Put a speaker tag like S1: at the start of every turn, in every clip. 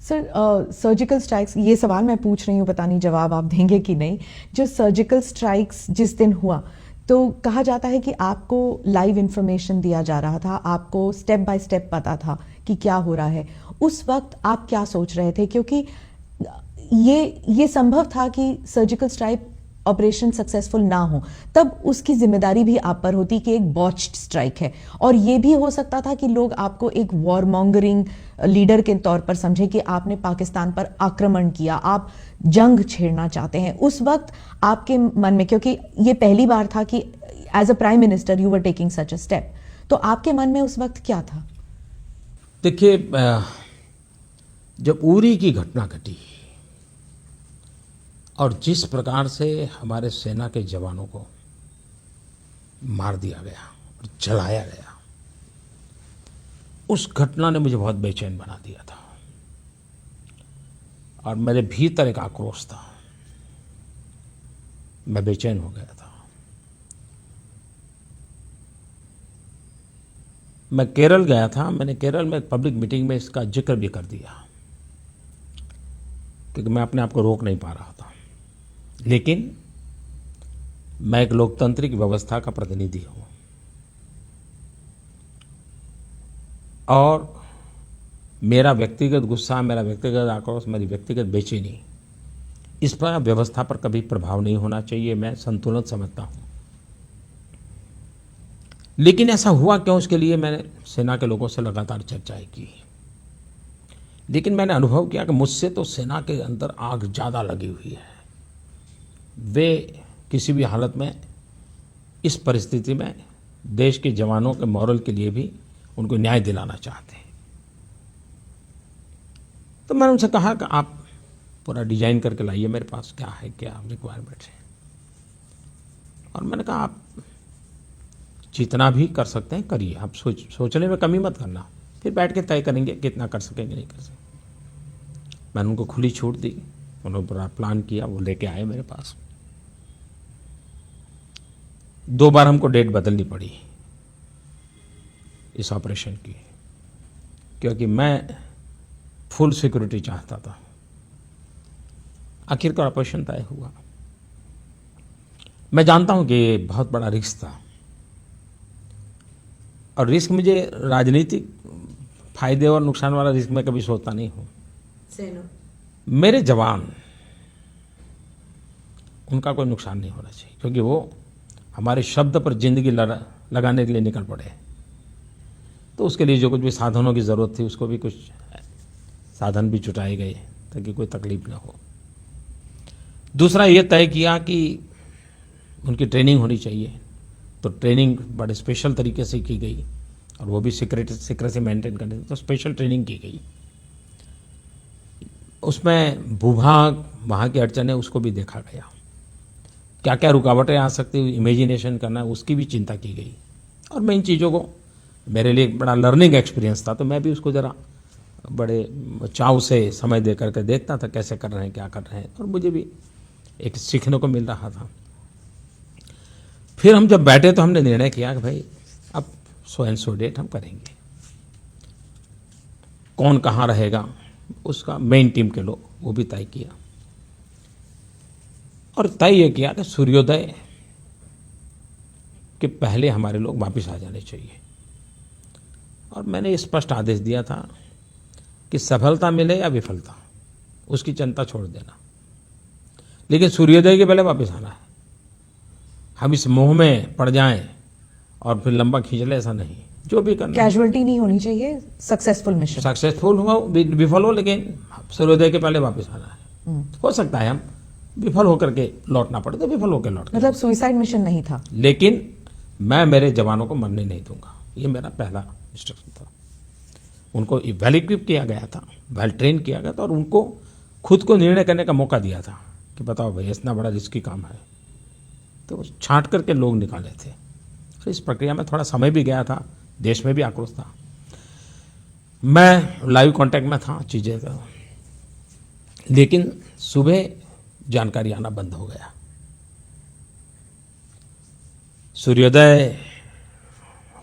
S1: Sir, surgical strikes, ये सवाल मैं पूछ रही हूँ, पता नहीं जवाब आप देंगे कि नहीं। जो सर्जिकल स्ट्राइक्स जिस दिन हुआ, तो कहा जाता है कि आपको लाइव इंफॉर्मेशन दिया जा रहा था, आपको स्टेप बाय स्टेप पता था कि क्या हो रहा है। उस वक्त आप क्या सोच रहे थे? क्योंकि ये संभव था कि सर्जिकल स्ट्राइक ऑपरेशन सक्सेसफुल ना हो, तब उसकी जिम्मेदारी भी आप पर होती कि एक बॉच्ड स्ट्राइक है। और ये भी हो सकता था कि लोग आपको एक वॉर मॉन्गरिंग लीडर के तौर पर समझे कि आपने पाकिस्तान पर आक्रमण किया, आप जंग छेड़ना चाहते हैं। उस वक्त आपके मन में, क्योंकि ये पहली बार था कि as a prime minister you were taking such a step, तो आपके मन में उस वक्त क्या था?
S2: देखिए, जब उरी की घटना घटी और जिस प्रकार से हमारे सेना के जवानों को मार दिया गया और जलाया गया, उस घटना ने मुझे बहुत बेचैन बना दिया था और मेरे भीतर एक आक्रोश था। मैं बेचैन हो गया था। मैं केरल गया था। मैंने केरल में एक पब्लिक मीटिंग में इसका जिक्र भी कर दिया, क्योंकि मैं अपने आप को रोक नहीं पा रहा था। लेकिन मैं एक लोकतांत्रिक व्यवस्था का प्रतिनिधि हूं और मेरा व्यक्तिगत गुस्सा, मेरा व्यक्तिगत आक्रोश, मेरी व्यक्तिगत बेचैनी, इस पर व्यवस्था पर कभी प्रभाव नहीं होना चाहिए। मैं संतुलन समझता हूं। लेकिन ऐसा हुआ क्यों, उसके लिए मैंने सेना के लोगों से लगातार चर्चाएं की। लेकिन मैंने अनुभव किया कि मुझसे तो सेना के अंदर आग ज़्यादा लगी हुई है। वे किसी भी हालत में इस परिस्थिति में देश के जवानों के मॉरल के लिए भी उनको न्याय दिलाना चाहते हैं। तो मैंने उनसे कहा कि आप पूरा डिजाइन करके लाइए मेरे पास, क्या है, क्या रिक्वायरमेंट है। और मैंने कहा आप जितना भी कर सकते हैं करिए, आप सोचने में कमी मत करना, फिर बैठ के तय करेंगे कितना कर सकेंगे, नहीं कर सकेंगे। मैंने उनको खुली छूट दी। उन्होंने पूरा प्लान किया, वो लेके आए मेरे पास। 2 बार हमको डेट बदलनी पड़ी इस ऑपरेशन की, क्योंकि मैं फुल सिक्योरिटी चाहता था। आखिरकार ऑपरेशन तय हुआ। मैं जानता हूं कि ये बहुत बड़ा रिस्क था और रिस्क मुझे राजनीतिक फायदे और नुकसान वाला रिस्क मैं कभी सोचता नहीं हूं। मेरे जवान, उनका कोई नुकसान नहीं होना चाहिए, क्योंकि वो हमारे शब्द पर जिंदगी लगाने के लिए निकल पड़े। तो उसके लिए जो कुछ भी साधनों की ज़रूरत थी, उसको भी कुछ साधन भी जुटाए गए ताकि कोई तकलीफ ना हो। दूसरा ये तय किया कि उनकी ट्रेनिंग होनी चाहिए, तो ट्रेनिंग बड़े स्पेशल तरीके से की गई और वो भी सीक्रेसी मेंटेन करने, तो स्पेशल ट्रेनिंग की गई। उसमें भूभाग, वहाँ की अड़चनें, उसको भी देखा गया। क्या क्या रुकावटें आ सकती हैं, इमेजिनेशन करना, उसकी भी चिंता की गई। और मैं इन चीज़ों को, मेरे लिए एक बड़ा लर्निंग एक्सपीरियंस था, तो मैं भी उसको ज़रा बड़े चाव से समय दे करके देखता था कैसे कर रहे हैं, क्या कर रहे हैं, और मुझे भी एक सीखने को मिल रहा था। फिर हम जब बैठे तो हमने निर्णय किया कि भाई अब सो एंड सो डेट हम करेंगे। कौन कहाँ रहेगा, उसका मेन टीम के लोग, वो भी तय किया। और तय ये किया कि सूर्योदय के पहले हमारे लोग वापस आ जाने चाहिए। और मैंने स्पष्ट आदेश दिया था कि सफलता मिले या विफलता, उसकी चिंता छोड़ देना, लेकिन सूर्योदय के पहले वापस आना है। हम इस मोह में पड़ जाएं और फिर लंबा खींच ले, ऐसा नहीं। जो भी करना,
S1: कैजुअलिटी नहीं होनी चाहिए, सक्सेसफुल मिशन,
S2: सक्सेसफुल हो विफल हो, लेकिन सूर्योदय के पहले वापस आना है। हो सकता है हम विफल होकर के लौटना पड़े तो विफल होकर लौट,
S1: मतलब सुसाइड मिशन नहीं था।
S2: लेकिन मैं मेरे जवानों को मरने नहीं दूंगा, ये मेरा पहला इंस्ट्रक्शन था। उनको वेल इक्विप किया गया था, वेल ट्रेन किया गया था, और उनको खुद को निर्णय करने का मौका दिया था कि बताओ भाई इतना बड़ा रिस्की काम है। तो छांट करके लोग निकाले थे। तो इस प्रक्रिया में थोड़ा समय भी गया था, देश में भी आक्रोश था, मैं लाइव कांटेक्ट में था चीज़ें का। लेकिन सुबह जानकारी आना बंद हो गया। सूर्योदय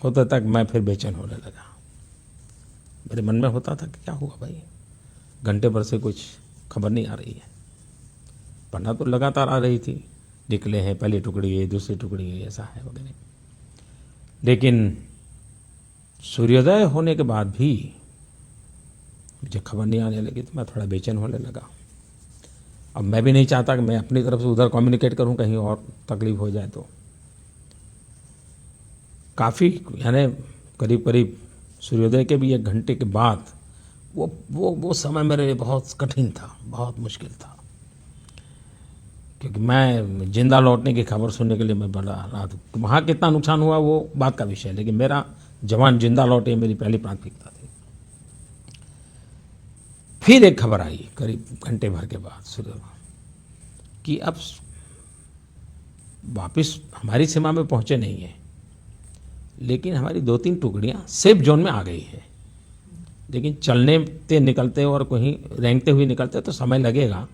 S2: होता तक मैं फिर बेचैन होने लगा। मेरे मन में होता था कि क्या हुआ भाई, घंटे भर से कुछ खबर नहीं आ रही है। पन्ना तो लगातार आ रही थी, निकले हैं, पहली टुकड़ी है, दूसरी टुकड़ी है, ऐसा है वगैरह। लेकिन सूर्योदय होने के बाद भी मुझे खबर नहीं आने लगी तो मैं थोड़ा बेचैन होने लगा। अब मैं भी नहीं चाहता कि मैं अपनी तरफ से उधर कम्युनिकेट करूं, कहीं और तकलीफ हो जाए तो। काफ़ी यानी करीब करीब सूर्योदय के भी 1 घंटे के बाद वो समय मेरे लिए बहुत कठिन था, बहुत मुश्किल था, क्योंकि मैं जिंदा लौटने की खबर सुनने के लिए मैं बड़ा रात। वहाँ कितना नुकसान हुआ वो बात का विषय है, लेकिन मेरा जवान जिंदा लौटे मेरी पहली प्राथमिकता थी। फिर एक खबर आई करीब घंटे भर के बाद सुबह कि अब वापस हमारी सीमा में पहुंचे नहीं है, लेकिन हमारी 2-3 टुकड़ियां सेफ जोन में आ गई है। लेकिन चलते निकलते और कहीं रेंगते हुए निकलते तो समय लगेगा,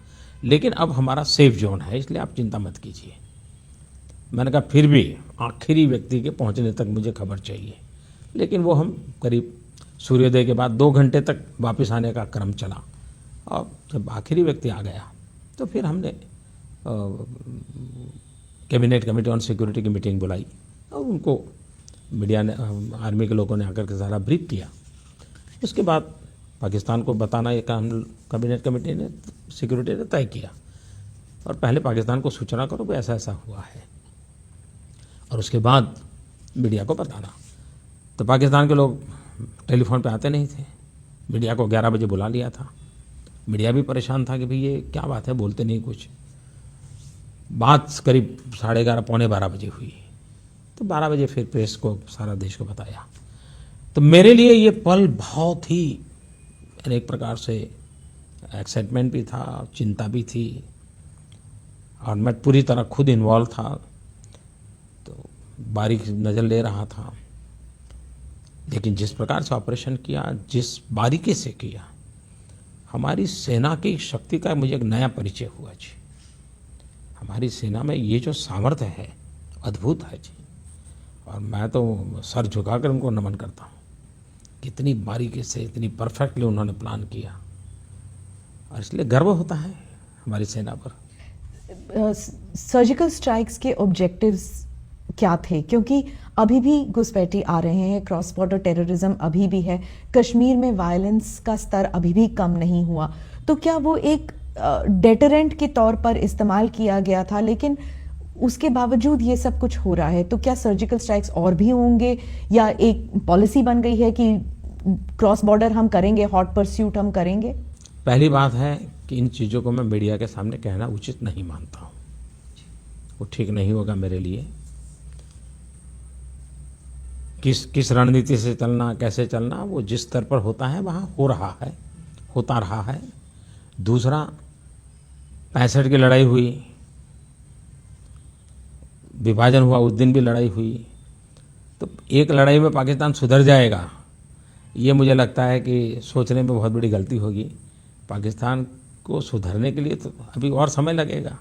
S2: लेकिन अब हमारा सेफ जोन है, इसलिए आप चिंता मत कीजिए। मैंने कहा फिर भी आखिरी व्यक्ति के पहुंचने तक मुझे खबर चाहिए। लेकिन वो हम करीब सूर्योदय के बाद 2 घंटे तक वापस आने का क्रम चला, और जब आखिरी व्यक्ति आ गया तो फिर हमने कैबिनेट कमेटी ऑन सिक्योरिटी की मीटिंग बुलाई और उनको मीडिया ने, आर्मी के लोगों ने आकर के सारा ब्रीफ किया। उसके बाद पाकिस्तान को बताना ये काम कैबिनेट कमेटी ने, सिक्योरिटी ने तय किया, और पहले पाकिस्तान को सूचना करो कि ऐसा ऐसा हुआ है, और उसके बाद मीडिया को बताना। तो पाकिस्तान के लोग टेलीफोन पे आते नहीं थे। मीडिया को 11 बजे बुला लिया था। मीडिया भी परेशान था कि भाई ये क्या बात है, बोलते नहीं कुछ। बात करीब 11:30 पौने 12 बजे हुई, तो 12 बजे फिर प्रेस को, सारा देश को बताया। तो मेरे लिए ये पल बहुत ही एक प्रकार से एक्साइटमेंट भी था, चिंता भी थी, और मैं पूरी तरह खुद इन्वॉल्व था, तो बारीक नज़र ले रहा था। लेकिन जिस प्रकार से ऑपरेशन किया, जिस बारीकी से किया, हमारी सेना की शक्ति का मुझे एक नया परिचय हुआ जी। हमारी सेना में ये जो सामर्थ्य है अद्भुत है जी, और मैं तो सर झुकाकर उनको नमन करता हूँ। कितनी बारीकी से, इतनी परफेक्टली उन्होंने प्लान किया, और इसलिए गर्व होता है हमारी सेना पर।
S1: सर्जिकल स्ट्राइक्स के ऑब्जेक्टिव्स क्या थे? क्योंकि अभी भी घुसपैठी आ रहे हैं, क्रॉस बॉर्डर टेररिज्म अभी भी है, कश्मीर में वायलेंस का स्तर अभी भी कम नहीं हुआ। तो क्या वो एक डेटरेंट के तौर पर इस्तेमाल किया गया था, लेकिन उसके बावजूद ये सब कुछ हो रहा है, तो क्या सर्जिकल स्ट्राइक्स और भी होंगे, या एक पॉलिसी बन गई है कि क्रॉस बॉर्डर हम करेंगे, हॉट परस्यूट हम करेंगे?
S2: पहली बात है कि इन चीज़ों को मैं मीडिया के सामने कहना उचित नहीं मानता हूँ, वो ठीक नहीं होगा मेरे लिए। किस रणनीति से चलना, कैसे चलना, वो जिस स्तर पर होता है वहाँ हो रहा है, होता रहा है। दूसरा, 65 की लड़ाई हुई, विभाजन हुआ, उस दिन भी लड़ाई हुई, तो एक लड़ाई में पाकिस्तान सुधर जाएगा, ये मुझे लगता है कि सोचने में बहुत बड़ी गलती होगी। पाकिस्तान को सुधरने के लिए तो अभी और समय लगेगा।